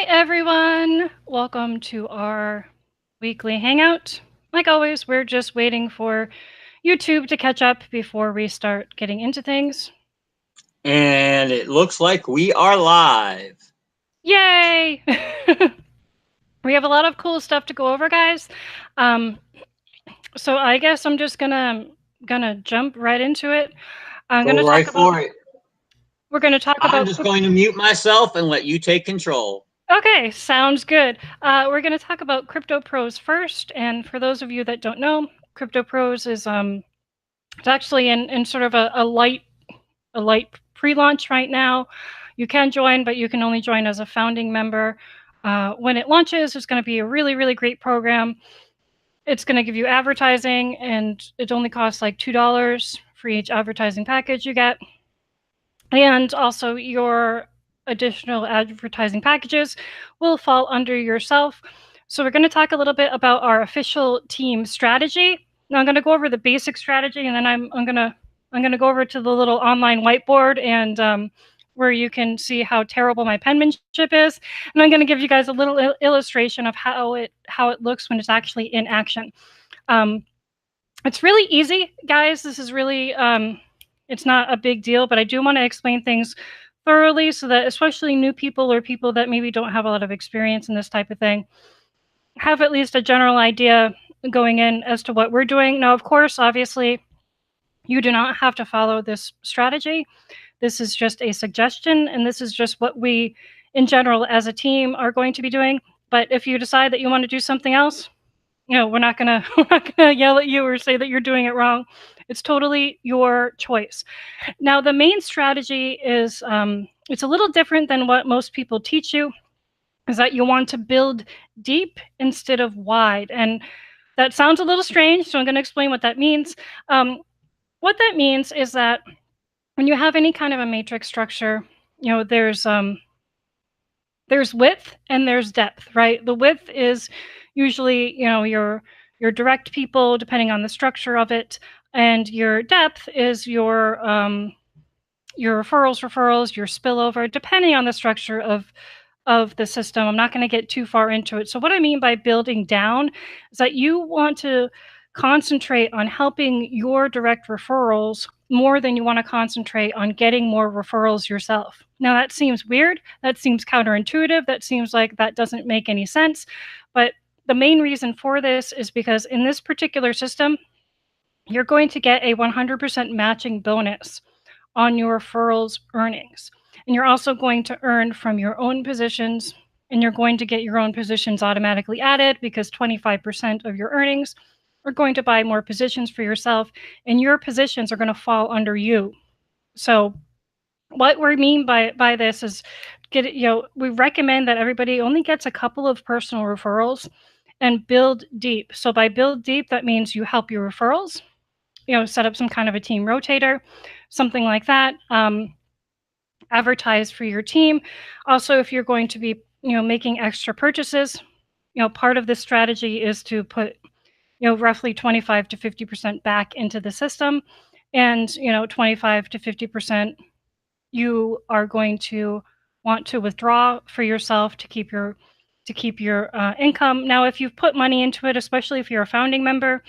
Hi everyone, welcome to our weekly hangout. Like always, we're just waiting for YouTube to catch up before we start getting into things. And it looks like we are live. Yay! We have a lot of cool stuff to go over, guys. So I guess I'm just gonna jump right into it. I'm Go gonna right talk about for it. we're gonna talk I'm about just going to mute myself and let you take control. Okay, sounds good. We're going to talk about Crypto Pros first, and for those of you that don't know, Crypto Pros is it's actually in sort of a light pre-launch right now. You can join, but you can only join as a founding member. When it launches, it's going to be a really great program. It's going to give you advertising, and it only costs like $2 for each advertising package you get, and also your additional advertising packages will fall under yourself. So we're going to talk a little bit about our official team strategy. Now I'm going to go over the basic strategy, and then I'm going to go over to the little online whiteboard and where you can see how terrible my penmanship is, and I'm going to give you guys a little illustration of how it looks when it's actually in action. Um, it's really easy, guys. This is really it's not a big deal, but I do want to explain things thoroughly so that especially new people or people that maybe don't have a lot of experience in this type of thing have at least a general idea going in as to what we're doing. Now, of course, obviously, you do not have to follow this strategy. This is just a suggestion, and this is just what we, in general, as a team, are going to be doing. But if you decide that you want to do something else, we're not gonna we're not gonna yell at you or say that you're doing it wrong. It's totally your choice. Now, the main strategy is it's a little different than what most people teach you. Is that you want to build deep instead of wide, and that sounds a little strange. So I'm going to explain what that means. What that means is that when you have any kind of a matrix structure, there's width and there's depth, right? The width is usually, your direct people, depending on the structure of it, and your depth is your referrals, your spillover, depending on the structure of the system. I'm not going to get too far into it. So what I mean by building down is that you want to concentrate on helping your direct referrals more than you want to concentrate on getting more referrals yourself. Now that seems weird, that seems counterintuitive, that seems like that doesn't make any sense, but the main reason for this is because in this particular system, you're going to get a 100% matching bonus on your referrals earnings. And you're also going to earn from your own positions, and you're going to get your own positions automatically added because 25% of your earnings are going to buy more positions for yourself, and your positions are going to fall under you. So what we mean by this is we recommend that everybody only gets a couple of personal referrals and build deep. So by build deep, that means you help your referrals, set up some kind of a team rotator, something like that. Advertise for your team. Also, if you're going to be, making extra purchases, part of this strategy is to put, roughly 25 to 50% back into the system, and 25 to 50% you are going to want to withdraw for yourself to keep your income. Now, if you've put money into it, especially if you're a founding member,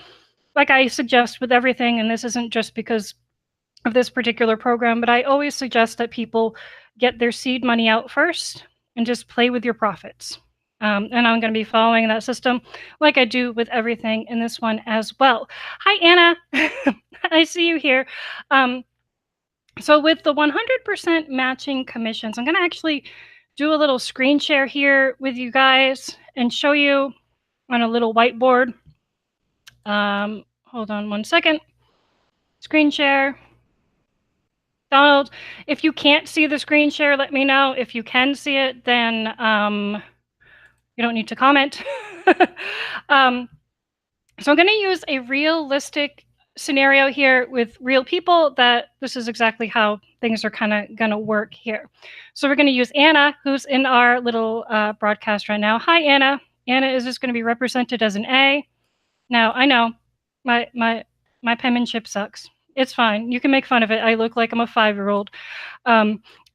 like I suggest with everything, and this isn't just because of this particular program, but I always suggest that people get their seed money out first and just play with your profits. And I'm going to be following that system like I do with everything in this one as well. Hi, Anna. I see you here. So with the 100% matching commissions, I'm going to actually do a little screen share here with you guys and show you on a little whiteboard. Hold on one second. Screen share. Donald, if you can't see the screen share, let me know. If you can see it, then you don't need to comment. So I'm going to use a realistic scenario here with real people that this is exactly how things are kind of going to work here. So we're going to use Anna, who's in our little broadcast right now. Hi, Anna. Anna is just going to be represented as an A. Now, I know my penmanship sucks. It's fine. You can make fun of it. I look like I'm a 5-year-old.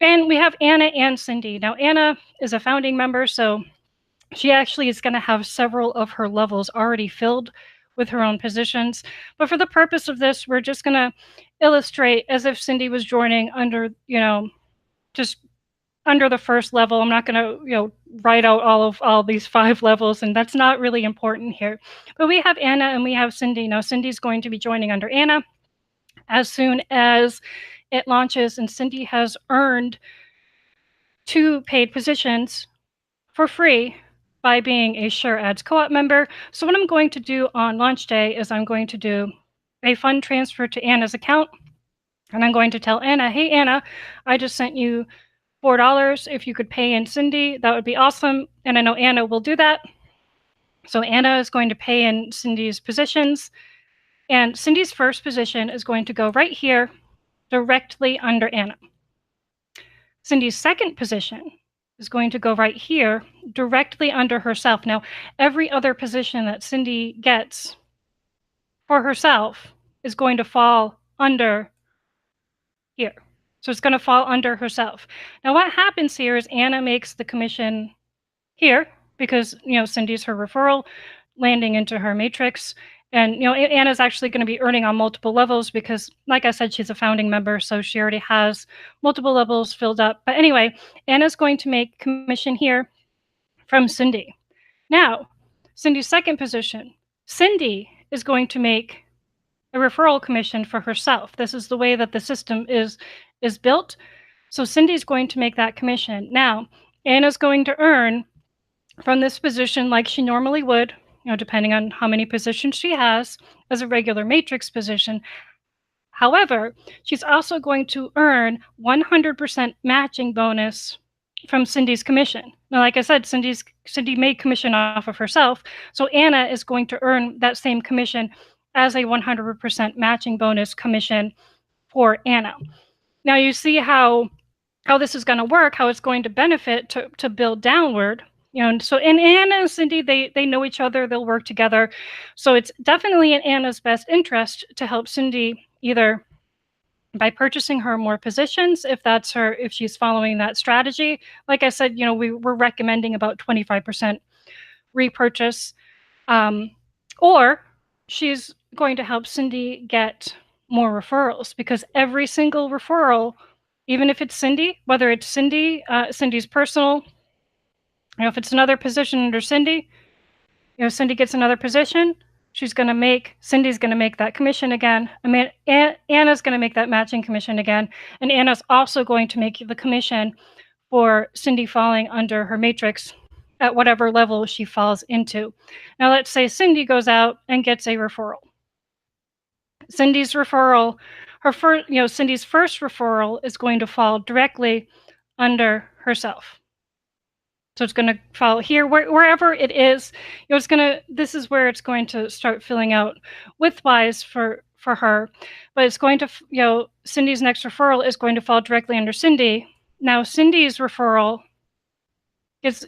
And we have Anna and Cindy. Now, Anna is a founding member, so she actually is going to have several of her levels already filled with her own positions. But for the purpose of this, we're just going to illustrate as if Cindy was joining under, just under the first level. I'm not going to, write out all these 5 levels, and that's not really important here. But we have Anna and we have Cindy. Now, Cindy's going to be joining under Anna as soon as it launches, and Cindy has earned 2 paid positions for free by being a Sure Ads Co-op member. So what I'm going to do on launch day is I'm going to do a fund transfer to Anna's account, and I'm going to tell Anna, hey Anna, I just sent you $4. If you could pay in Cindy, that would be awesome. And I know Anna will do that. So Anna is going to pay in Cindy's positions, and Cindy's first position is going to go right here directly under Anna. Cindy's second position is going to go right here directly under herself. Now, every other position that Cindy gets for herself is going to fall under here. So it's going to fall under herself. Now, what happens here is Anna makes the commission here because, Cindy's her referral landing into her matrix. And, Anna's actually going to be earning on multiple levels because, like I said, she's a founding member, so she already has multiple levels filled up. But anyway, Anna's going to make commission here from Cindy. Now, Cindy's second position, Cindy is going to make a referral commission for herself. This is the way that the system is built. So Cindy's going to make that commission. Now, Anna's going to earn from this position like she normally would, depending on how many positions she has as a regular matrix position. However, she's also going to earn 100% matching bonus from Cindy's commission. Now, like I said, Cindy made commission off of herself, so Anna is going to earn that same commission as a 100% matching bonus commission for Anna. Now, you see how this is going to work, how it's going to benefit to build downward. So and Anna and Cindy, they know each other, they'll work together. So it's definitely in Anna's best interest to help Cindy either by purchasing her more positions, if she's following that strategy. Like I said, we're recommending about 25% repurchase, or she's going to help Cindy get more referrals, because every single referral, even if it's Cindy, whether it's Cindy's personal, if it's another position under Cindy, Cindy gets another position, Cindy's going to make that commission again. Anna's going to make that matching commission again, and Anna's also going to make the commission for Cindy falling under her matrix at whatever level she falls into. Now, let's say Cindy goes out and gets a referral. Cindy's referral, Cindy's first referral is going to fall directly under herself. So it's going to fall here, wherever it is. This is where it's going to start filling out widthwise for her. But it's going to, Cindy's next referral is going to fall directly under Cindy. Now, Cindy's referral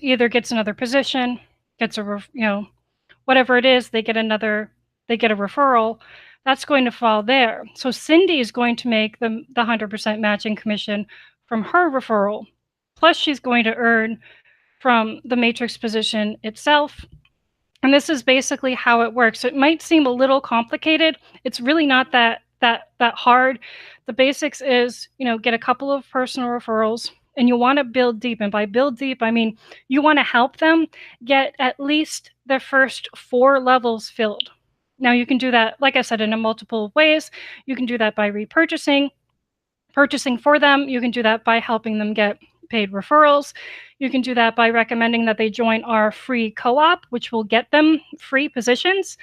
either gets another position, gets whatever it is, they get a referral. That's going to fall there. So Cindy is going to make the 100% matching commission from her referral. Plus, she's going to earn from the matrix position itself. And this is basically how it works. It might seem a little complicated. It's really not that hard. The basics is, get a couple of personal referrals, and you want to build deep. And by build deep, I mean you want to help them get at least their first 4 levels filled. Now, you can do that, like I said, in multiple ways. You can do that by purchasing for them. You can do that by helping them get paid referrals. You can do that by recommending that they join our free co-op, which will get them free positions.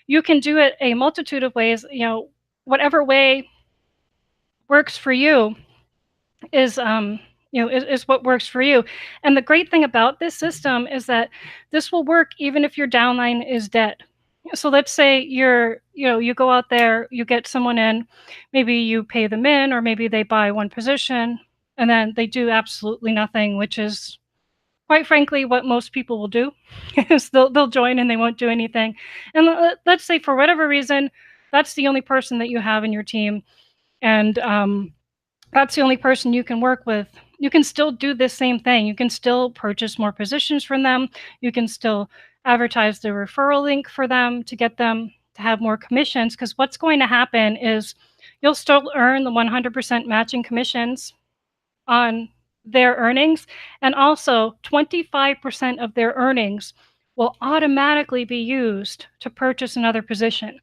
You can do it a multitude of ways. Whatever way works for you is what works for you. And the great thing about this system is that this will work even if your downline is dead. So let's say you go out there, you get someone in, maybe you pay them in, or maybe they buy one position, and then they do absolutely nothing, which is, quite frankly, what most people will do. Is they'll join and they won't do anything. And let's say for whatever reason, that's the only person that you have in your team, and that's the only person you can work with. You can still do the same thing. You can still purchase more positions from them. You can still advertise the referral link for them to get them to have more commissions. Because what's going to happen is you'll still earn the 100% matching commissions on their earnings. And also, 25% of their earnings will automatically be used to purchase another position.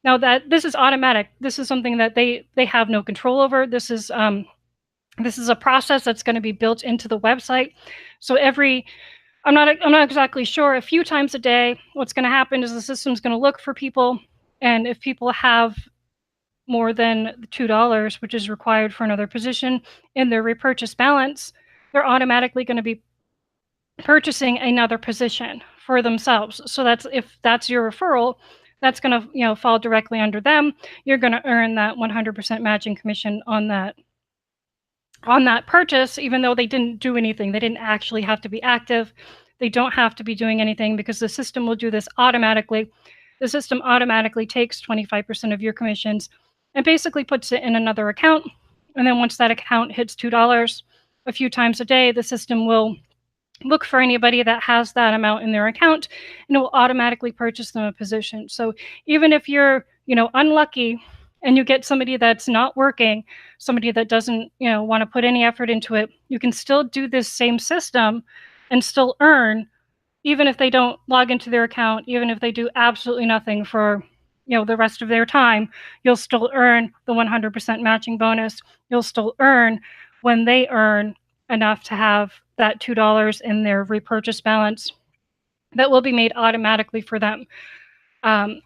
Now, that this is automatic. This is something that they have no control over. This is a process that's going to be built into the website. So I'm not exactly sure. A few times a day, what's going to happen is the system's going to look for people, and if people have more than $2, which is required for another position, in their repurchase balance, they're automatically going to be purchasing another position for themselves. So that's if that's your referral, that's going to fall directly under them. You're going to earn that 100% matching commission on that purchase, even though they didn't do anything. They didn't actually have to be active. They don't have to be doing anything because the system will do this automatically. The system automatically takes 25% of your commissions and basically puts it in another account. And then once that account hits $2 a few times a day, the system will look for anybody that has that amount in their account and it will automatically purchase them a position. So even if you're, unlucky and you get somebody that's not working, somebody that doesn't, want to put any effort into it, you can still do this same system and still earn even if they don't log into their account, even if they do absolutely nothing for, the rest of their time, you'll still earn the 100% matching bonus. You'll still earn when they earn enough to have that $2 in their repurchase balance that will be made automatically for them.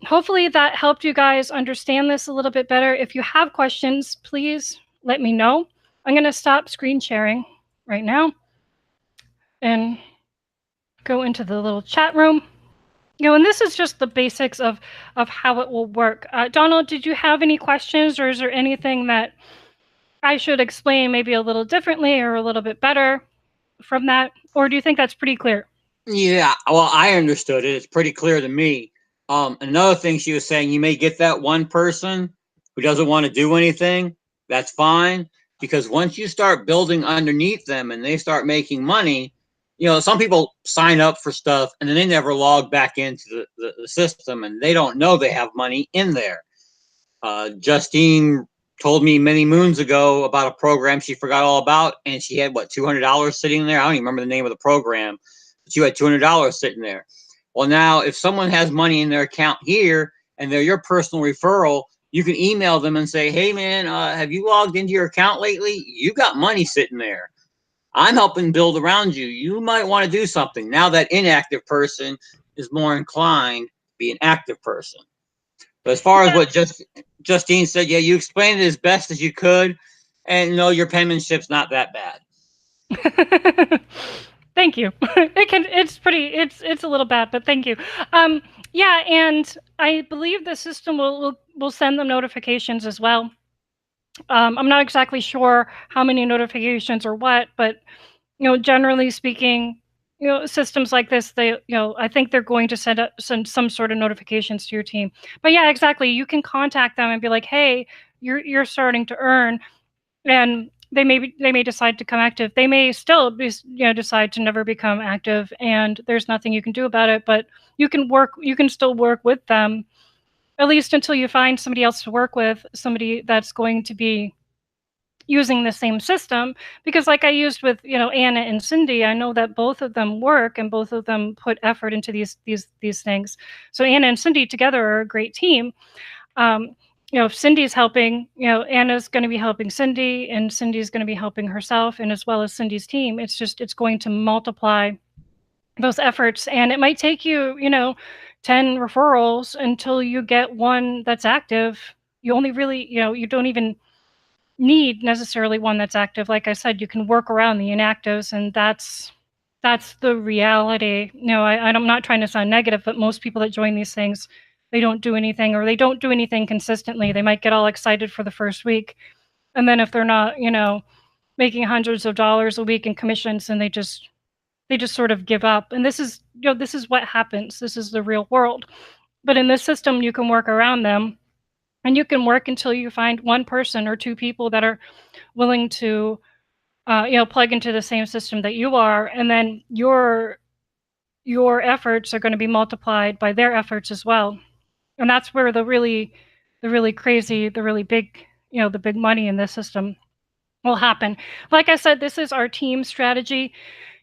Hopefully that helped you guys understand this a little bit better. If you have questions, please let me know. I'm going to stop screen sharing right now and go into the little chat room. And this is just the basics of how it will work. Donald, did you have any questions, or is there anything that I should explain maybe a little differently or a little bit better from that? Or do you think that's pretty clear? Yeah, well, I understood it. It's pretty clear to me. Another thing she was saying, you may get that one person who doesn't want to do anything. That's fine, because once you start building underneath them and they start making money, some people sign up for stuff and then they never log back into the system and they don't know they have money in there. Justine told me many moons ago about a program she forgot all about, and she had what, $200 sitting there. I don't even remember the name of the program, but you had $200 sitting there. Well, now if someone has money in their account here and they're your personal referral, you can email them and say, hey man, have you logged into your account lately? You got money sitting there. I'm helping build around you. You might want to do something. Now that inactive person is more inclined to be an active person. But as far as Yeah. what Justine said, yeah, you explained it as best as you could, and no, your penmanship's not that bad. Thank you. It's a little bad, but thank you. Um, yeah, and I believe the system will send them notifications as well. I'm not exactly sure how many notifications or what, but generally speaking, systems like this, I think they're going to send some sort of notifications to your team. But yeah, exactly. You can contact them and be like, "Hey, you're starting to earn," and they may decide to come active. They may still be, decide to never become active, and there's nothing you can do about it. But you can still work with them at least until you find somebody else to work with, somebody that's going to be using the same system. Because like I used with Anna and Cindy, I know that both of them work and both of them put effort into these things. So Anna and Cindy together are a great team. um, if Cindy's helping, Anna's going to be helping Cindy, and Cindy's going to be helping herself, and as well as Cindy's team. It's going to multiply those efforts, and it might take you 10 referrals until you get one that's active. You only really, you don't even need necessarily one that's active. Like I said, you can work around the inactives, and that's the reality. I'm not trying to sound negative, but most people that join these things, they don't do anything, or they don't do anything consistently. They might get all excited for the first week, and then if they're not, making hundreds of dollars a week in commissions, and they just sort of give up. And this is what happens. This is the real world. But in this system, you can work around them. and you can work until you find one person or two people that are willing to plug into the same system that you are, and then your efforts are going to be multiplied by their efforts as well. And that's where the really crazy, the really big, the big money in this system will happen. Like I said, this is our team strategy.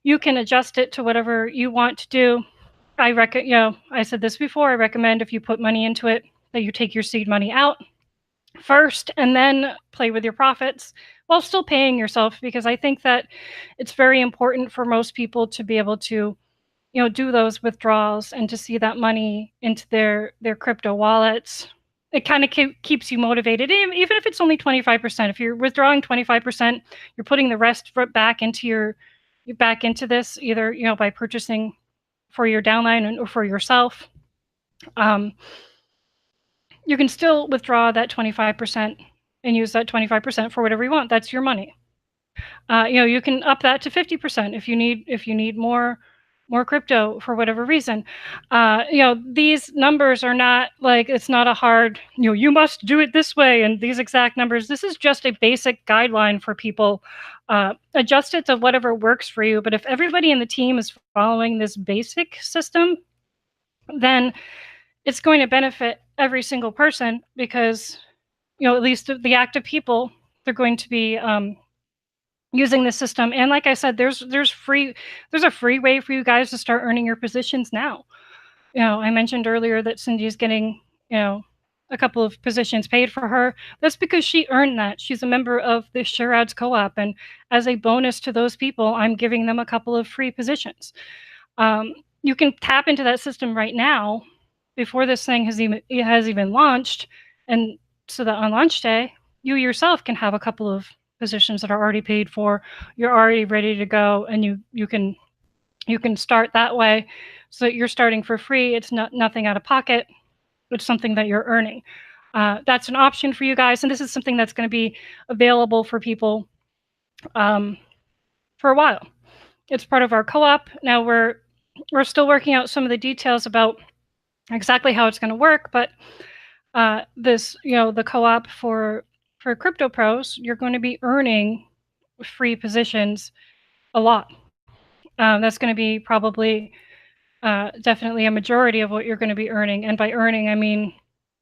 You can adjust it to whatever you want to do. I said this before, I recommend if you put money into it that you take your seed money out first and then play with your profits while still paying yourself, because I think that it's very important for most people to be able to do those withdrawals and to see that money into their crypto wallets. It kind of keeps you motivated, even if it's only 25%. If you're withdrawing 25%, you're putting the rest back into this, either by purchasing for your downline or for yourself. You can still withdraw that 25% and use that 25% for whatever you want. That's your money. You can up that to 50% if you need more crypto for whatever reason. These numbers are not like, it's not a hard, you must do it this way and these exact numbers. This is just a basic guideline for people. Adjust it to whatever works for you. But if everybody in the team is following this basic system, then it's going to benefit every single person, because at least the active people, they're going to be using the system. And like I said, there's a free way for you guys to start earning your positions now. I mentioned earlier that Cindy's getting a couple of positions paid for her. That's because she earned that. She's a member of the Sharads co-op, and as a bonus to those people, I'm giving them a couple of free positions. You can tap into that system right now before this thing has even launched, and so that on launch day, you yourself can have a couple of positions that are already paid for. You're already ready to go, and you can start that way. So you're starting for free. It's nothing out of pocket. It's something that you're earning. That's an option for you guys, and this is something that's going to be available for people for a while. It's part of our co-op. Now we're still working out some of the details about exactly how it's going to work, but this, the co-op for crypto pros, you're going to be earning free positions a lot. That's going to be probably definitely a majority of what you're going to be earning. And by earning, I mean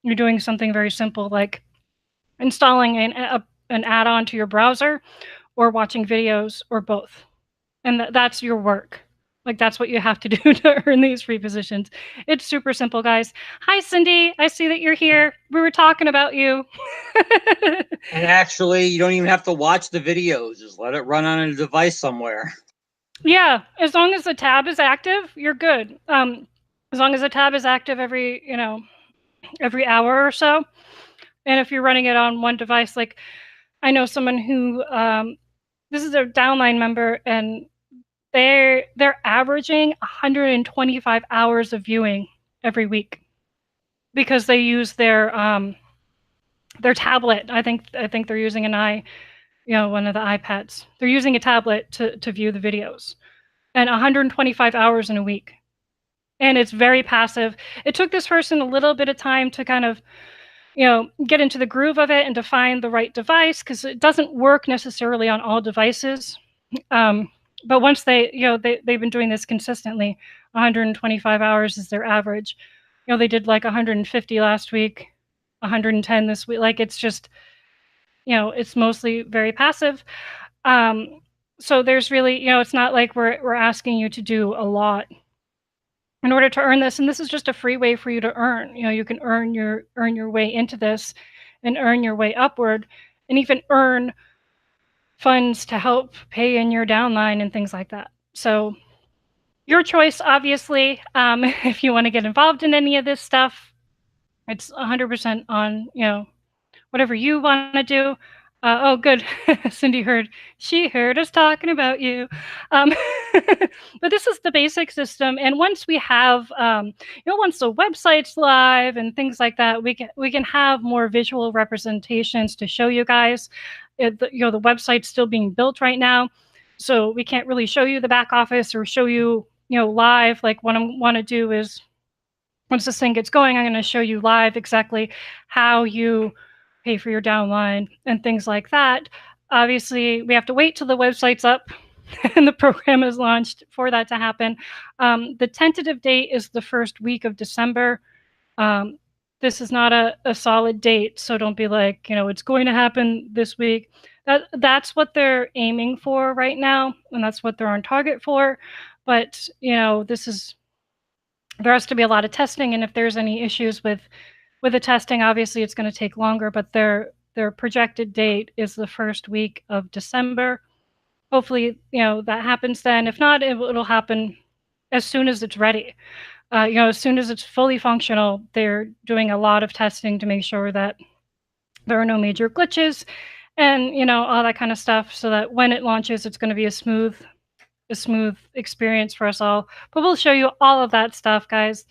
you're doing something very simple like installing an add-on to your browser or watching videos or both. And that's your work. Like, that's what you have to do to earn these free positions. It's super simple, guys. Hi, Cindy. I see that you're here. We were talking about you. And actually, you don't even have to watch the videos. Just let it run on a device somewhere. Yeah, as long as the tab is active, you're good. As long as the tab is active every hour or so. And if you're running it on one device, like I know someone who, this is a downline member, and they're averaging 125 hours of viewing every week because they use their tablet. I think they're using one of the iPads. They're using a tablet to view the videos, and 125 hours in a week. And it's very passive. It took this person a little bit of time to kind of, get into the groove of it and to find the right device, because it doesn't work necessarily on all devices. But once they've been doing this consistently, 125 hours is their average. They did like 150 last week, 110 this week. Like, it's just, it's mostly very passive. So there's really, it's not like we're asking you to do a lot in order to earn this. And this is just a free way for you to earn. You can earn your way into this and earn your way upward, and even earn funds to help pay in your downline and things like that. So your choice, obviously. If you want to get involved in any of this stuff, it's 100% on whatever you want to do. Oh, good. Cindy she heard us talking about you. But this is the basic system. And once we have, once the website's live and things like that, we can have more visual representations to show you guys. The website's still being built right now, so we can't really show you the back office or show you, live. Like, what I want to do is, once this thing gets going, I'm going to show you live exactly how you pay for your downline and things like that. Obviously, we have to wait till the website's up and the program is launched for that to happen. The tentative date is the first week of December. Um, this is not a solid date, so don't be like, it's going to happen this week. That's what they're aiming for right now, and that's what they're on target for. But there has to be a lot of testing, and if there's any issues with the testing, obviously it's going to take longer. But their projected date is the first week of December. Hopefully, that happens then. If not, it'll happen as soon as it's ready. As soon as it's fully functional, they're doing a lot of testing to make sure that there are no major glitches and all that kind of stuff, so that when it launches, it's going to be a smooth experience for us all. But we'll show you all of that stuff, guys,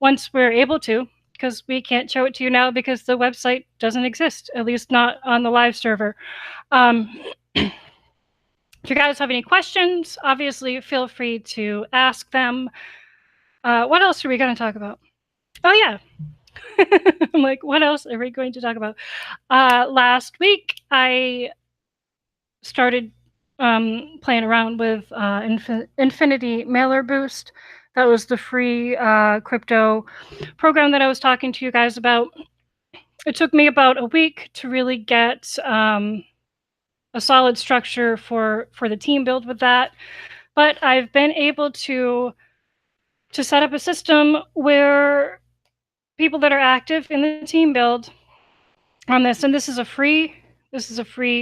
once we're able to, because we can't show it to you now because the website doesn't exist, at least not on the live server. If you guys have any questions, obviously feel free to ask them. What else are we going to talk about? Oh, yeah. I'm like, what else are we going to talk about? Last week, I started playing around with Infinity Mailer Boost. That was the free crypto program that I was talking to you guys about. It took me about a week to really get a solid structure for the team build with that. But I've been able to set up a system where people that are active in the team build on this, and this is a free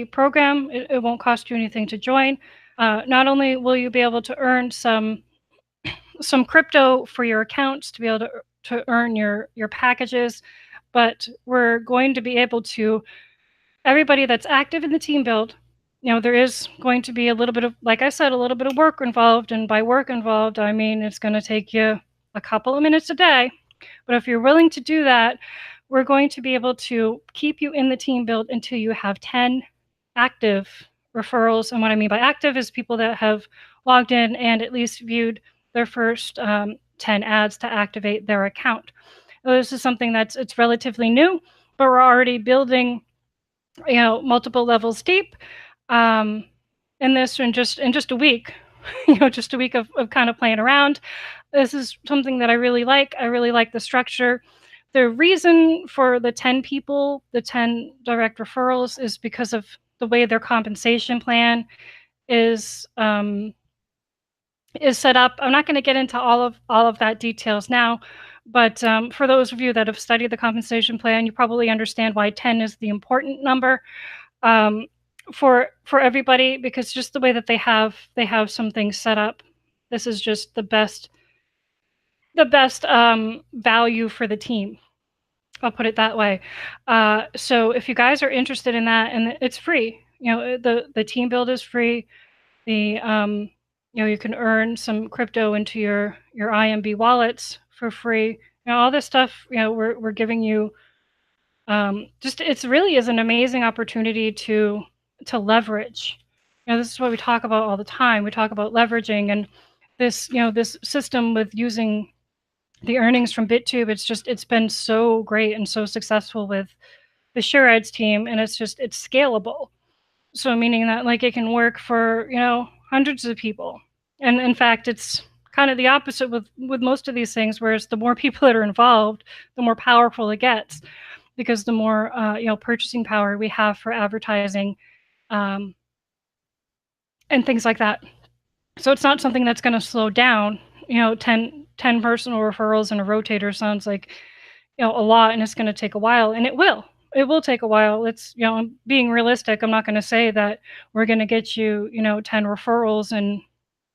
program. It won't cost you anything to join. Not only will you be able to earn some crypto for your accounts to be able to earn your packages, but we're going to be able to, everybody that's active in the team build, there is going to be a little bit of, like I said, a little bit of work involved. And by work involved, I mean it's going to take you a couple of minutes a day. But if you're willing to do that, we're going to be able to keep you in the team build until you have 10 active referrals. And what I mean by active is people that have logged in and at least viewed their first 10 ads to activate their account. Now, this is something it's relatively new, but we're already building, multiple levels deep in this in just a week. Just a week of kind of playing around. This is something that I really like. I really like the structure. The reason for the 10 people, the 10 direct referrals, is because of the way their compensation plan is set up. I'm not going to get into all of that details now, but for those of you that have studied the compensation plan, you probably understand why 10 is the important number for everybody, because just the way that they have some things set up, this is just the best value for the team. I'll put it that way. So if you guys are interested in that, and it's free, the team build is free. The you can earn some crypto into your IMB wallets for free. All this stuff, we're giving you. Just it's really is an amazing opportunity to leverage. This is what we talk about all the time. We talk about leveraging, and this system with using the earnings from BitTube, it's been so great and so successful with the SureAds team, and it's scalable. So meaning that it can work for hundreds of people. And in fact, it's kind of the opposite with most of these things, whereas the more people that are involved, the more powerful it gets, because the more purchasing power we have for advertising and things like that. So it's not something that's going to slow down. 10 personal referrals and a rotator sounds like a lot, and it's going to take a while, and it will take a while. It's being realistic. I'm not going to say that we're going to get you 10 referrals and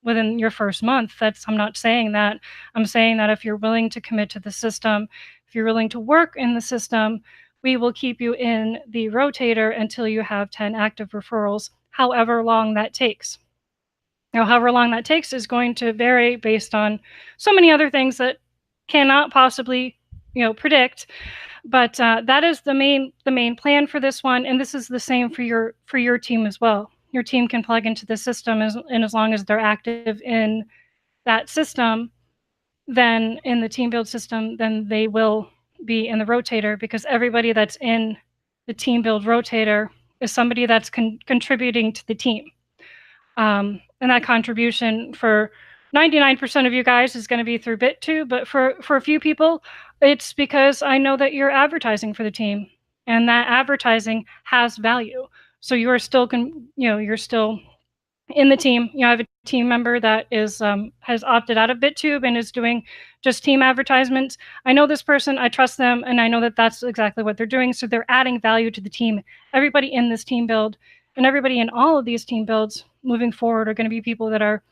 within your first month. I'm not saying that. I'm saying that if you're willing to commit to the system, if you're willing to work in the system, we will keep you in the rotator until you have 10 active referrals, however long that takes. However long that takes is going to vary based on so many other things that cannot possibly, predict. But that is the main plan for this one, and this is the same for your team as well. Your team can plug into the system, and as long as they're active in that system, then in the team build system, then they will be in the rotator, because everybody that's in the team build rotator is somebody that's contributing to the team. And that contribution for 99% of you guys is going to be through BitTube, but for a few people, it's because I know that you're advertising for the team, and that advertising has value. So you are still, you're still in the team. I have a team member that is has opted out of BitTube and is doing just team advertisements. I know this person, I trust them, and I know that that's exactly what they're doing. So they're adding value to the team. Everybody in this team build and everybody in all of these team builds moving forward are going to be people that are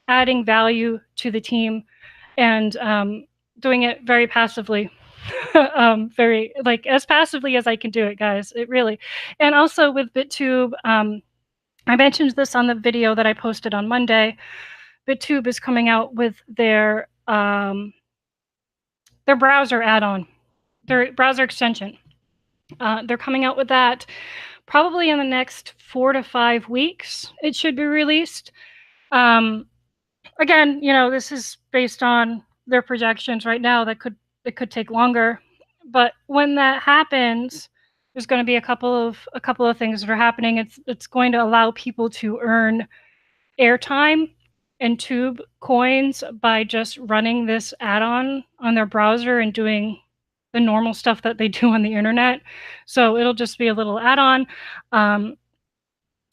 adding value to the team, and doing it very passively. Very, like, as passively as I can do it, guys. It really. And also with BitTube, I mentioned this on the video that I posted on Monday. BitTube is coming out with their browser add-on, their browser extension. They're coming out with that probably in the next 4 to 5 weeks. It should be released. Again, this is based on their projections right now. It could take longer, but when that happens, there's going to be a couple of things that are happening. It's going to allow people to earn airtime and tube coins by just running this add-on on their browser and doing the normal stuff that they do on the internet. So it'll just be a little add-on, and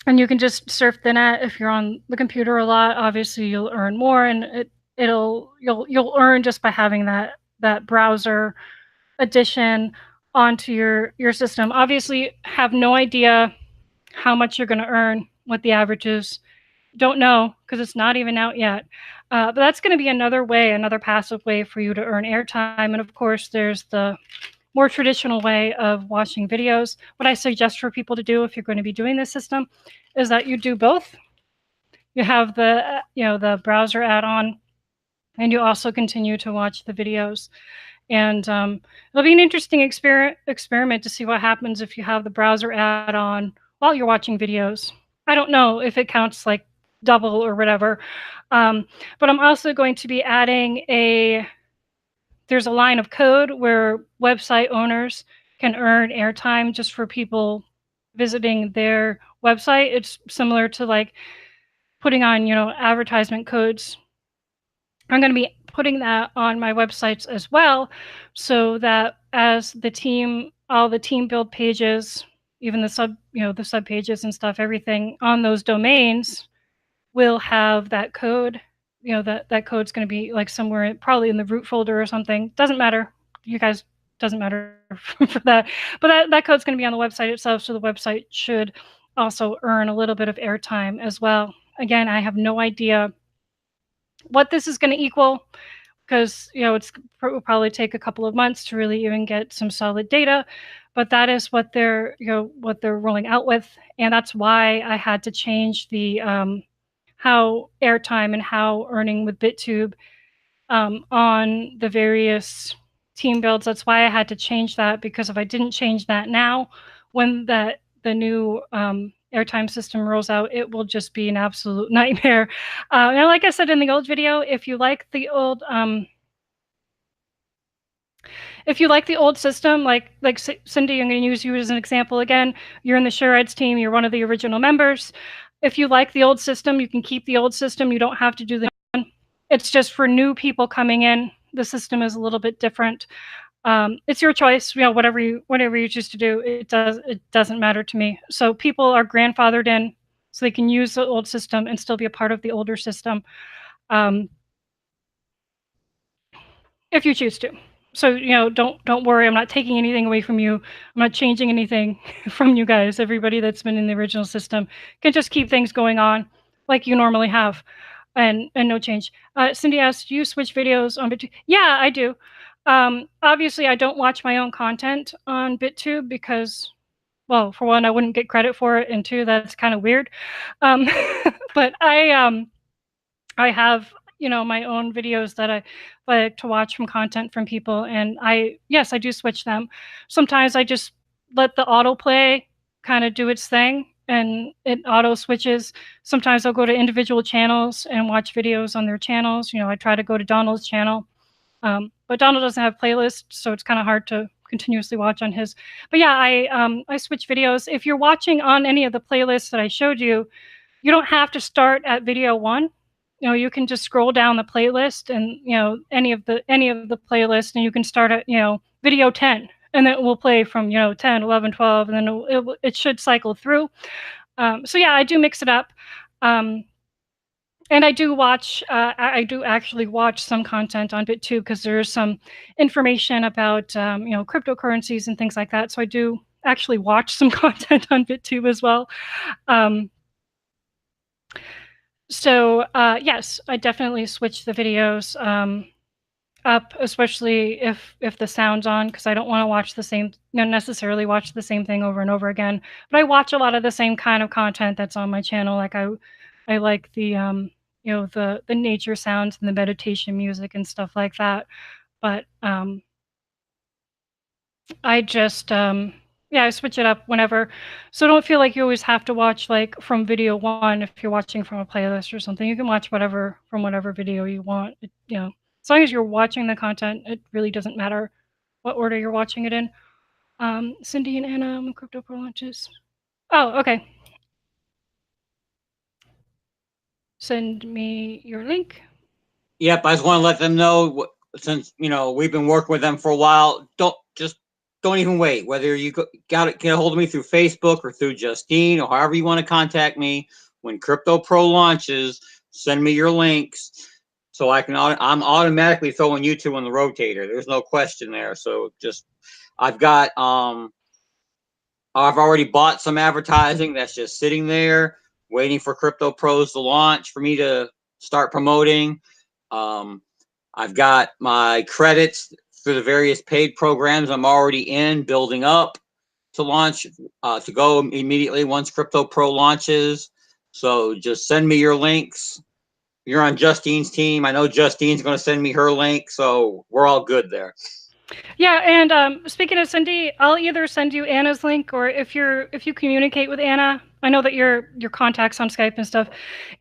you can just surf the net. If you're on the computer a lot, obviously you'll earn more, and you'll earn just by having that browser addition onto your system. Obviously, have no idea how much you're going to earn, what the average is. Don't know, because it's not even out yet. But that's going to be another passive way for you to earn airtime. And of course, there's the more traditional way of watching videos. What I suggest for people to do if you're going to be doing this system is that you do both. You have the browser add-on, and you also continue to watch the videos. And it'll be an interesting experiment to see what happens if you have the browser add-on while you're watching videos. I don't know if it counts like double or whatever, but I'm also going to be adding there's a line of code where website owners can earn airtime just for people visiting their website. It's similar to like putting on advertisement codes. I'm going to be putting that on my websites as well, so that as all the team build pages, even the sub pages and stuff, everything on those domains will have that code. That code's going to be like somewhere probably in the root folder or something. Doesn't matter. You guys, doesn't matter for that. But that code's going to be on the website itself, so the website should also earn a little bit of airtime as well. Again, I have no idea what this is going to equal, because it will probably take a couple of months to really even get some solid data, but that is what they're rolling out with. And that's why I had to change the how airtime and how earning with BitTube on the various team builds. That's why I had to change that, because if I didn't change that now, when the new airtime system rolls out, it will just be an absolute nightmare. Now, like I said in the old video, if you like the old system, like Cindy, I'm going to use you as an example again. You're in the SureEds team. You're one of the original members. If you like the old system, you can keep the old system. You don't have to do the new one. It's just for new people coming in. The system is a little bit different. It's your choice. Whatever you choose to do, it doesn't matter to me. So people are grandfathered in, so they can use the old system and still be a part of the older system, if you choose to. So don't worry. I'm not taking anything away from you. I'm not changing anything from you guys. Everybody that's been in the original system can just keep things going on like you normally have, and no change. Cindy asked, do you switch videos on BitTube? Yeah, I do. Obviously, I don't watch my own content on BitTube because, well, for one, I wouldn't get credit for it, and two, that's kind of weird. But I have my own videos that I like to watch from content from people, and yes, I do switch them. Sometimes I just let the autoplay kind of do its thing, and it auto switches. Sometimes I'll go to individual channels and watch videos on their channels. I try to go to Donald's channel But Donald doesn't have playlists, so it's kind of hard to continuously watch on his. But yeah, I switch videos. If you're watching on any of the playlists that I showed you, you don't have to start at video one. You know, you can just scroll down the playlist and, you know, any of the playlist, and you can start at, you know, video 10, and it will play from, you know, 10, 11, 12, and then it should cycle through. So yeah, I do mix it up. Um, and I do watch, I do actually watch some content on BitTube because there's some information about, you know, cryptocurrencies and things like that. So I do actually watch some content on BitTube as well. Um, yes, I definitely switch the videos up, especially if the sound's on, because I don't want to watch the same, you know, necessarily watch the same thing over and over again. But I watch a lot of the same kind of content that's on my channel. Like I like the you know, the nature sounds and the meditation music and stuff like that. But I just yeah, I switch it up whenever. So don't feel like you always have to watch like from video one if you're watching from a playlist or something. You can watch whatever from whatever video you want. You know, as long as you're watching the content, it really doesn't matter what order you're watching it in. Cindy and Anna, Crypto Pro launches. Oh, okay. Send me your link. Yep, I just want to let them know, since we've been working with them for a while. Don't even wait. Whether you get a hold of me through Facebook or through Justine or however you want to contact me, when Crypto Pro launches, send me your links so I can. I'm automatically throwing you two on the rotator. There's no question there. So just I've got I've already bought some advertising that's just sitting there waiting for Crypto Pros to launch for me to start promoting. Um, I've got my credits through the various paid programs I'm already in, building up to launch, to go immediately once Crypto Pro launches. So just send me your links. You're on Justine's team. I know Justine's going to send me her link, so we're all good there. Yeah, and speaking of Cindy, I'll either send you Anna's link, or if you communicate with Anna, I know that your contacts on Skype and stuff.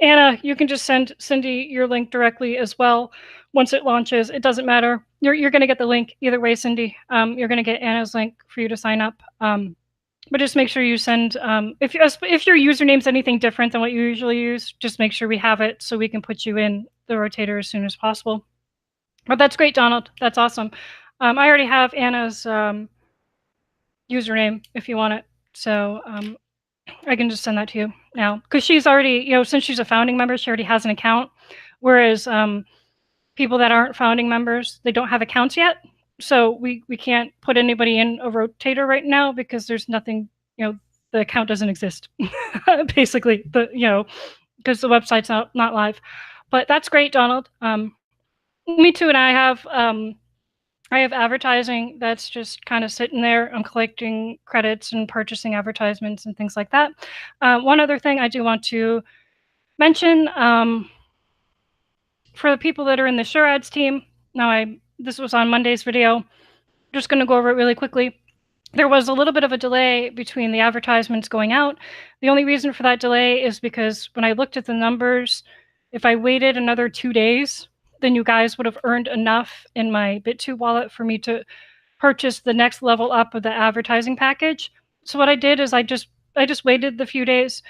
Anna, you can just send Cindy your link directly as well. Once it launches, it doesn't matter. You're going to get the link either way, Cindy. You're going to get Anna's link for you to sign up. But just make sure you send, if your username's anything different than what you usually use, just make sure we have it so we can put you in the rotator as soon as possible. But that's great, Donald. That's awesome. I already have Anna's username if you want it. So I can just send that to you now. Because she's already, since she's a founding member, she already has an account. Whereas people that aren't founding members, they don't have accounts yet. So we can't put anybody in a rotator right now because there's nothing, the account doesn't exist. Basically, because the website's not live. But that's great, Donald. Me too, and I have advertising that's just kind of sitting there. I'm collecting credits and purchasing advertisements and things like that. One other thing I do want to mention, for the people that are in the Sure Ads team, this was on Monday's video. I'm just going to go over it really quickly. There was a little bit of a delay between the advertisements going out. The only reason for that delay is because when I looked at the numbers, if I waited another 2 days, then you guys would have earned enough in my BitTube wallet for me to purchase the next level up of the advertising package. So what I did is I just waited the few days,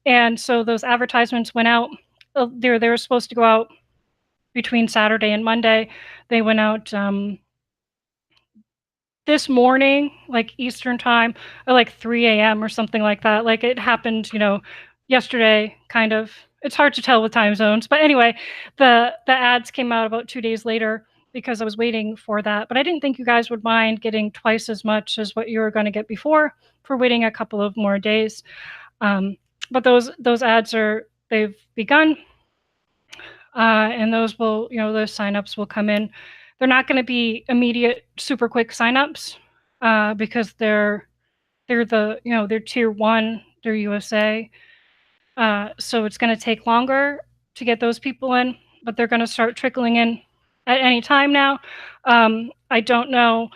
and so those advertisements went out. They were supposed to go out between Saturday and Monday. They went out this morning, like Eastern time, at like 3 a.m. or something like that. Like it happened, yesterday, kind of. It's hard to tell with time zones, but anyway, the ads came out about 2 days later because I was waiting for that. But I didn't think you guys would mind getting twice as much as what you were going to get before for waiting a couple of more days. But those ads they've begun, and those will, those signups will come in. They're not going to be immediate, super quick signups because they're they're tier 1, they're USA. So it's going to take longer to get those people in, but they're going to start trickling in at any time now. I don't know,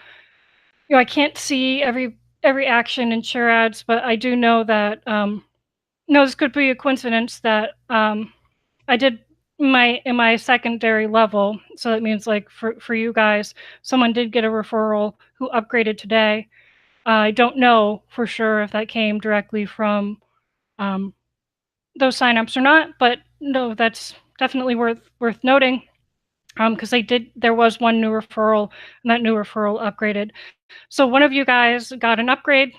I can't see every action in Sure Ads, but I do know that no, this could be a coincidence that I did, my secondary level. So that means like for you guys, someone did get a referral who upgraded today. I don't know for sure if that came directly from um, those signups or not, but no, that's definitely worth noting because they did. There was one new referral, and that new referral upgraded. So one of you guys got an upgrade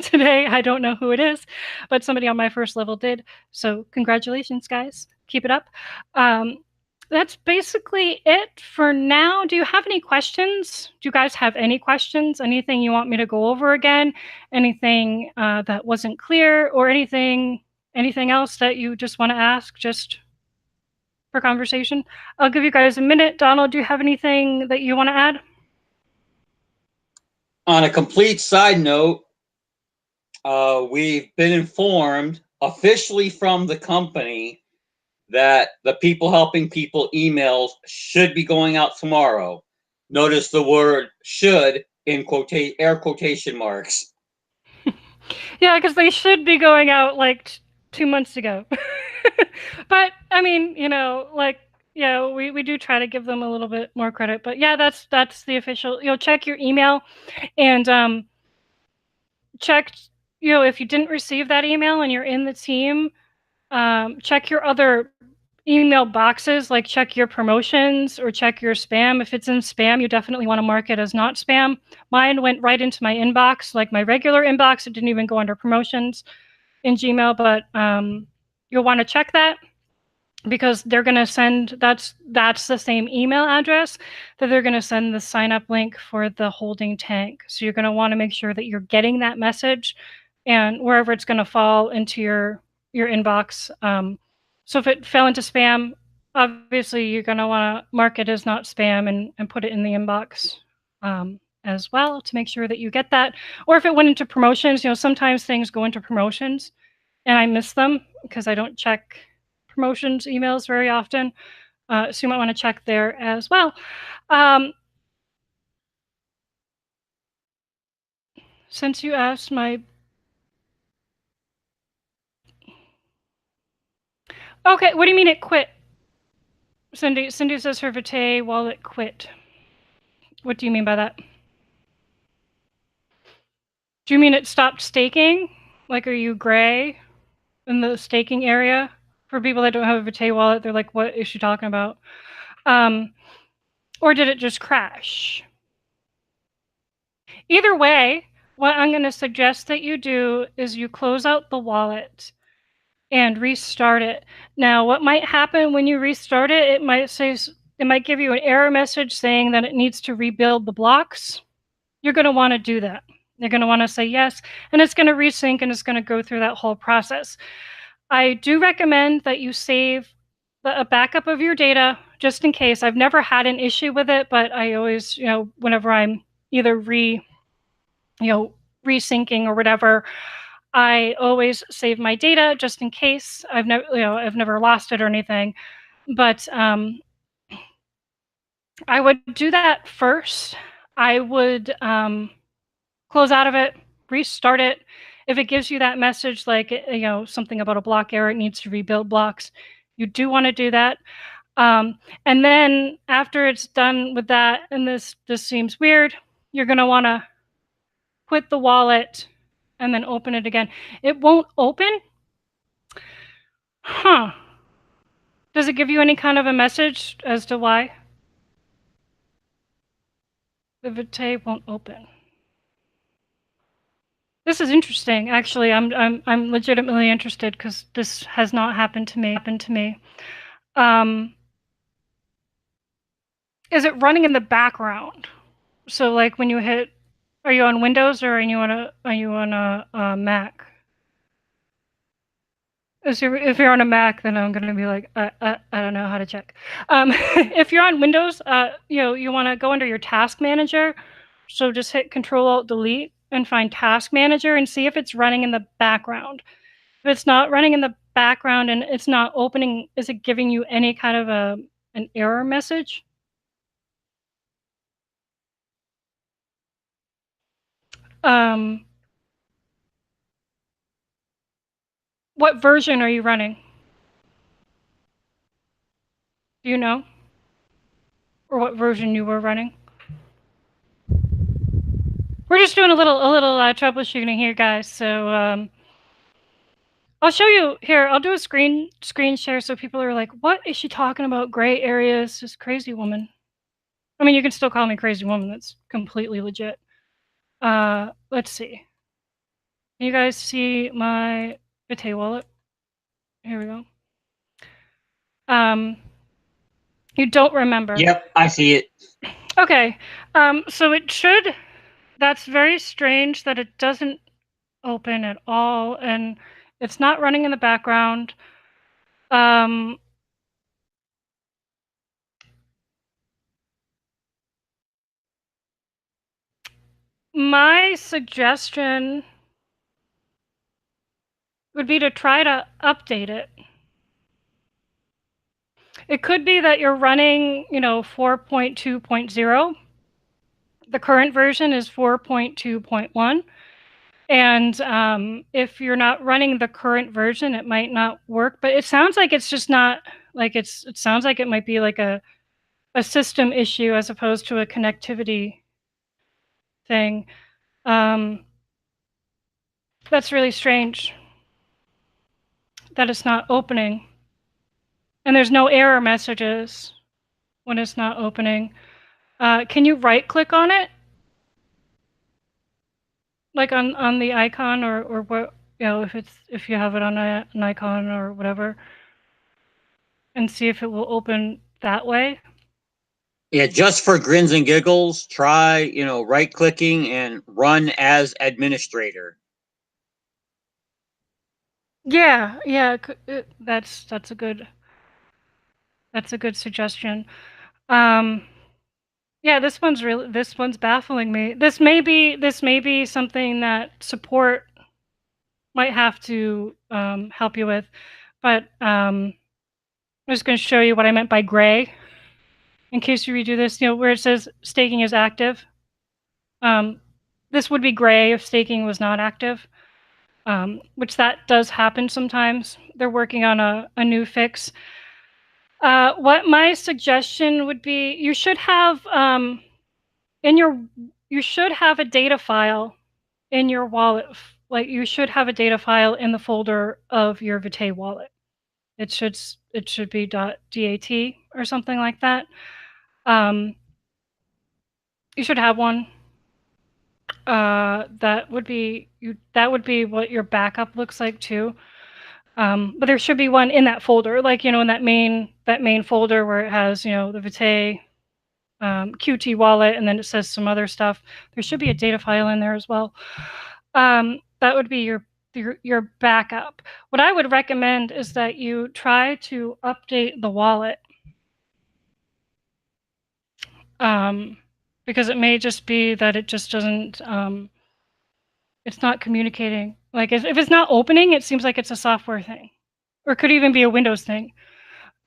today. I don't know who it is, but somebody on my first level did. So congratulations, guys. Keep it up. Um, that's basically it for now. Do you have any questions? Do you guys have any questions? Anything you want me to go over again? Anything that wasn't clear, or anything else that you just want to ask, just for conversation? I'll give you guys a minute. Donald, do you have anything that you want to add? On a complete side note, we've been informed officially from the company that the people helping people emails should be going out tomorrow. Notice the word should in air quotation marks. Yeah, because they should be going out like 2 months ago. But I mean, like, yeah, we do try to give them a little bit more credit. But yeah, that's the official. Check your email and check. If you didn't receive that email and you're in the team, check your other email boxes, like check your promotions or check your spam. If it's in spam, you definitely want to mark it as not spam. Mine went right into my inbox, like my regular inbox. It didn't even go under promotions in Gmail, but you'll want to check that because they're going to send that's the same email address that they're going to send the sign up link for the holding tank. So you're going to want to make sure that you're getting that message and wherever it's going to fall into your inbox. So if it fell into spam, obviously you're going to want to mark it as not spam and put it in the inbox as well to make sure that you get that. Or if it went into promotions, sometimes things go into promotions and I miss them because I don't check promotions emails very often. So you might want to check there as well. Um, since you asked my okay, what do you mean it quit? Cindy says her Vitae wallet quit. What do you mean by that? Do you mean it stopped staking? Like, are you gray in the staking area? For people that don't have a Vitae wallet, they're like, what is she talking about? Or did it just crash? Either way, what I'm going to suggest that you do is you close out the wallet and restart it. Now, what might happen when you restart it, it might give you an error message saying that it needs to rebuild the blocks. You're going to want to do that. You're going to want to say yes, and it's going to resync and it's going to go through that whole process. I do recommend that you save a backup of your data just in case. I've never had an issue with it, but I always, whenever I'm either resyncing or whatever, I always save my data just in case. I've never lost it or anything, but I would do that first. I would close out of it, restart it. If it gives you that message, like something about a block error, it needs to rebuild blocks. You do want to do that. And then after it's done with that, and this seems weird, you're going to want to quit the wallet and then open it again. It won't open. Huh. Does it give you any kind of a message as to why the Vitae won't open? This is interesting. Actually, I'm legitimately interested because this has not happened to me. Is it running in the background? So like when you hit, are you on Windows or are you on a Mac? If you're on a Mac, then I'm gonna be like, I don't know how to check. If you're on Windows, you want to go under your Task Manager. So just hit Control Alt Delete and find Task Manager and see if it's running in the background. If it's not running in the background and it's not opening, is it giving you any kind of an error message? What version are you running? Do you know? Or what version you were running? We're just doing a little troubleshooting here, guys. So I'll show you here. I'll do a screen share so people are like, "What is she talking about? Gray areas? This crazy woman." I mean, you can still call me crazy woman. That's completely legit. Let's see. Can you guys see my Vite wallet? Here we go. You don't remember. Yep, I see it. Okay. So it should. That's very strange that it doesn't open at all, and it's not running in the background. My suggestion would be to try to update it. It could be that you're running, 4.2.0. The current version is 4.2.1. And if you're not running the current version, it might not work. But it sounds like it's just not like it sounds like it might be like a system issue as opposed to a connectivity thing. That's really strange that it's not opening. And there's no error messages when it's not opening. Can you right click on it? Like on the icon or what, if you have it on an icon or whatever, and see if it will open that way? Yeah, just for grins and giggles, try, right clicking and run as administrator. Yeah, that's a good suggestion. Yeah, this one's baffling me. This may be something that support might have to help you with, but I'm just going to show you what I meant by gray in case you redo this. Where it says staking is active. This would be gray if staking was not active, which that does happen sometimes. They're working on a new fix. What my suggestion would be, you should have you should have a data file in your wallet. Like you should have a data file in the folder of your Vite wallet. It should be .dat or something like that. You should have one. That would be what your backup looks like too. But there should be one in that folder, like in that main folder where it has the Vite Qt wallet, and then it says some other stuff. There should be a data file in there as well. That would be your backup. What I would recommend is that you try to update the wallet, because it may just be that it just doesn't. It's not communicating. Like if it's not opening, it seems like it's a software thing, or it could even be a Windows thing.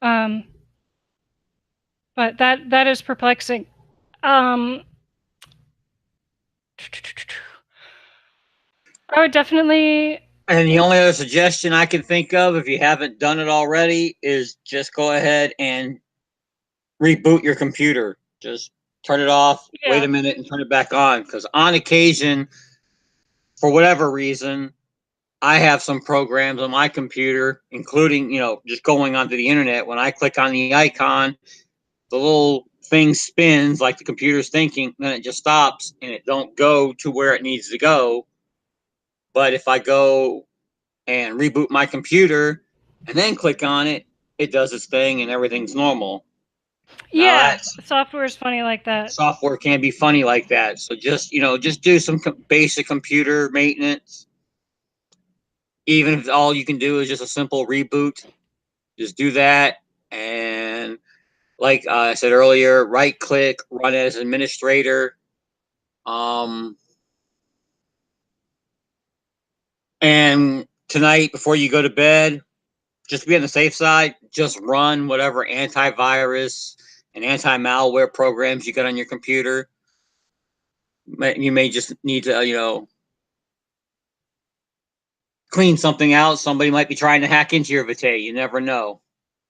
But that is perplexing. I would definitely. And the only other suggestion I can think of, if you haven't done it already, is just go ahead and reboot your computer. Just turn it off, wait a minute, and turn it back on. Because on occasion, for whatever reason, I have some programs on my computer, including, just going onto the internet. When I click on the icon, the little thing spins like the computer's thinking, then it just stops and it don't go to where it needs to go. But if I go and reboot my computer and then click on it, it does its thing and everything's normal. Yeah, software is funny like that. Software can be funny like that. So just do some basic computer maintenance. Even if all you can do is just a simple reboot, just do that. And like I said earlier, right click, run as administrator. And tonight, before you go to bed, just be on the safe side. Just run whatever antivirus and anti-malware programs you got on your computer. You may just need to, clean something out. Somebody might be trying to hack into your Vite. You never know.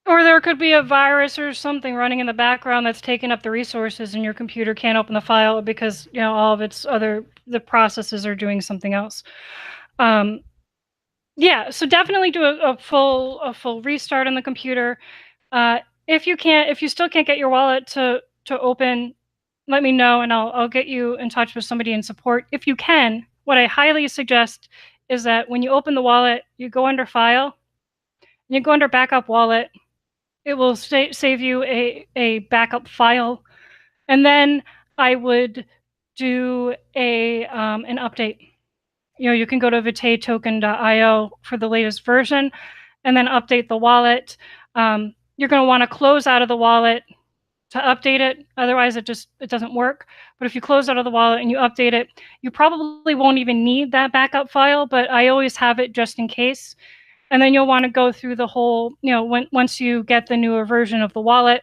Or there could be a virus or something running in the background that's taking up the resources, and your computer can't open the file because all of the processes are doing something else. Um, yeah, so definitely do a full restart on the computer. If you still can't get your wallet to open, let me know and I'll get you in touch with somebody in support. If you can, what I highly suggest is that when you open the wallet, you go under File, and you go under Backup Wallet. It will save you a backup file, and then I would do an update. You can go to vitatoken.io for the latest version, and then update the wallet. You're going to want to close out of the wallet to update it. Otherwise, it doesn't work. But if you close out of the wallet and you update it, you probably won't even need that backup file. But I always have it just in case. And then you'll want to go through the whole, once you get the newer version of the wallet,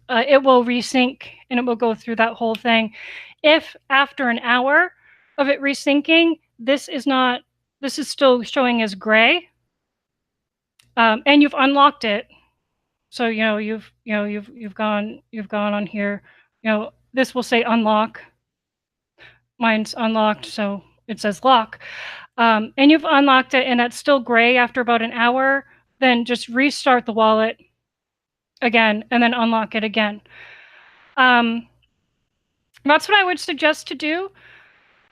it will resync and it will go through that whole thing. If after an hour of it resyncing, this is still showing as gray, and you've unlocked it, so you've gone on here. This will say unlock. Mine's unlocked, so it says lock. And you've unlocked it, and it's still gray after about an hour. Then just restart the wallet again, and then unlock it again. That's what I would suggest to do.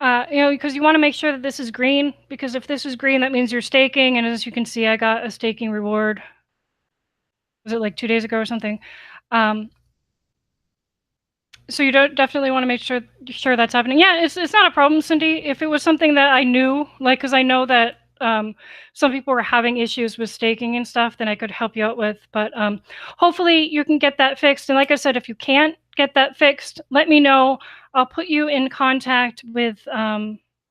Because you want to make sure that this is green, because if this is green, that means you're staking. And as you can see, I got a staking reward. Was it like 2 days ago or something? So you definitely want to make sure that's happening. Yeah, it's not a problem, Cindy. If it was something that I knew, because I know that some people were having issues with staking and stuff, then I could help you out with. But hopefully you can get that fixed. And like I said, if you can't get that fixed, let me know. I'll put you in contact with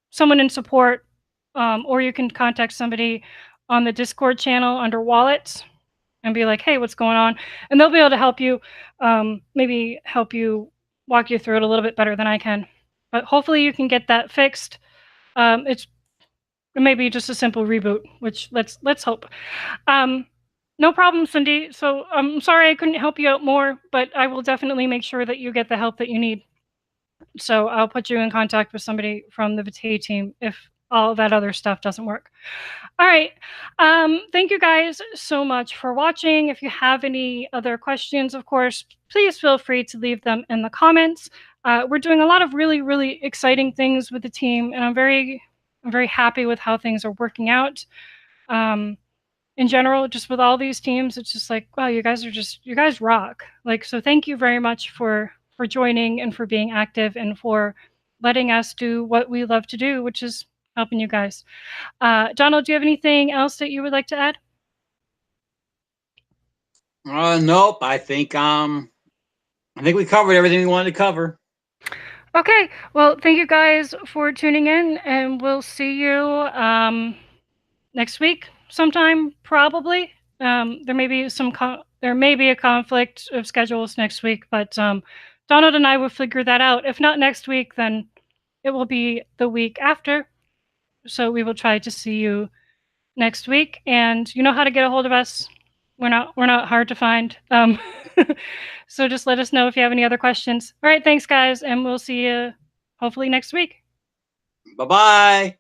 someone in support, or you can contact somebody on the Discord channel under wallets and be like, hey, what's going on? And they'll be able to help you, maybe help you walk you through it a little bit better than I can. But hopefully you can get that fixed. It's maybe just a simple reboot, which let's hope. No problem, Cindy. So I'm sorry I couldn't help you out more, but I will definitely make sure that you get the help that you need. So I'll put you in contact with somebody from the Vitae team if all that other stuff doesn't work. All right. Thank you guys so much for watching. If you have any other questions, of course, please feel free to leave them in the comments. We're doing a lot of really, really exciting things with the team, and I'm very happy with how things are working out. In general, just with all these teams, it's just like, wow, you guys rock. So thank you very much for joining and for being active and for letting us do what we love to do, which is helping you guys. Donald, do you have anything else that you would like to add? Nope. I think we covered everything we wanted to cover. Okay. Well, thank you guys for tuning in, and we'll see you next week sometime, probably. There may be a conflict of schedules next week, but Donald and I will figure that out. If not next week, then it will be the week after. So we will try to see you next week, and you know how to get a hold of us. We're not hard to find. So just let us know if you have any other questions. All right, thanks guys, and we'll see you hopefully next week. Bye-bye.